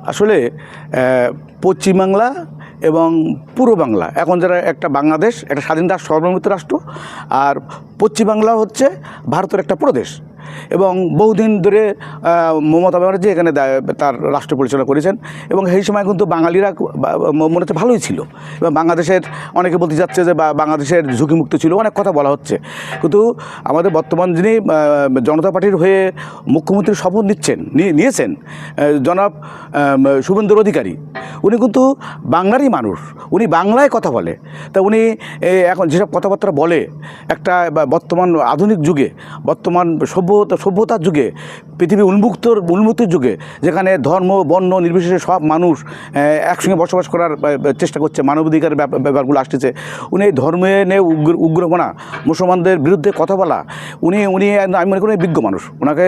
আসলে পশ্চিমবাংলা এবং পূর্ব বাংলা এখন যারা একটা বাংলাদেশ একটা স্বাধীন রাষ্ট্র সর্বভৌমত্ব রাষ্ট্র, আর পশ্চিমবাংলা হচ্ছে ভারতের একটা প্রদেশ। এবং বহুদিন ধরে মমতা ব্যানার্জি এখানে তার রাষ্ট্র পরিচালনা করেছেন এবং সেই সময় কিন্তু বাঙালিরা মনে হচ্ছে ভালোই ছিল এবং বাংলাদেশের অনেকে বলতে যাচ্ছে যে বাংলাদেশের ঝুঁকিমুক্ত ছিল, অনেক কথা বলা হচ্ছে। কিন্তু আমাদের বর্তমান যিনি জনতা পার্টির হয়ে মুখ্যমন্ত্রীর শপথ নিয়েছেন জনাব শুভেন্দু অধিকারী, উনি কিন্তু বাংলারই মানুষ, উনি বাংলায় কথা বলে। তা উনি এখন যেসব কথাবার্তা বলে একটা বর্তমান আধুনিক যুগে, বর্তমান সভ্যতার যুগে, পৃথিবী উন্মুক্তের যুগে, যেখানে ধর্ম বর্ণ নির্বিশেষে সব মানুষ একসঙ্গে বসবাস করার চেষ্টা করছে, মানবাধিকারের ব্যাপারগুলো আসতেছে, উনি এই ধর্মে নিয়ে উগ্রপনা মুসলমানদের বিরুদ্ধে কথা বলা, উনি আমি মনে করি বিজ্ঞ মানুষ। ওনাকে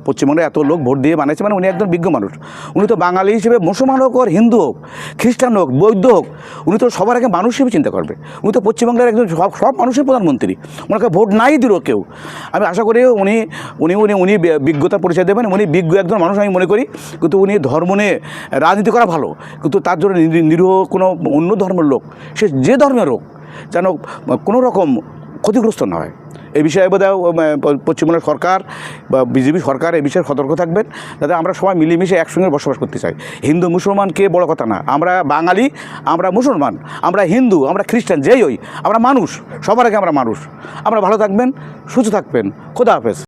পশ্চিমবঙ্গে এত লোক ভোট দিয়ে বানিয়েছে, মানে উনি একজন বিজ্ঞ মানুষ। উনি তো বাঙালি হিসেবে মুসলমান হোক আর হিন্দু হোক, খ্রিস্টান হোক, বৌদ্ধ হোক, উনি তো সবার আগে মানুষ হিসেবে চিন্তা করবে। উনি তো পশ্চিমবঙ্গের একজন সব মানুষের প্রধানমন্ত্রী, ওনাকে ভোট নাই দিল কেউ। আমি আশা করি উনি উনি উনি উনি বিজ্ঞতার পরিচয় দেবেন, উনি বিজ্ঞ একজন মানুষ আমি মনে করি। কিন্তু উনি ধর্ম নিয়ে রাজনীতি করা ভালো, কিন্তু তার জন্য নিরীহ কোনো অন্য ধর্মের লোক, সে যে ধর্মের হোক, যেন কোনো রকম ক্ষতিগ্রস্ত না হয়। এই বিষয়ে বোধহয় পশ্চিমবঙ্গের সরকার বা বিজেপি সরকার এই বিষয়ে সতর্ক থাকবেন, যাতে আমরা সবাই মিলেমিশে একসঙ্গে বসবাস করতে চাই। হিন্দু মুসলমান কে বড় কথা না, আমরা বাঙালি, আমরা মুসলমান, আমরা হিন্দু, আমরা খ্রিস্টান, যেই হই আমরা মানুষ, সবার আগে আমরা মানুষ। আমরা ভালো থাকবেন, সুস্থ থাকবেন। খোদা হাফেজ।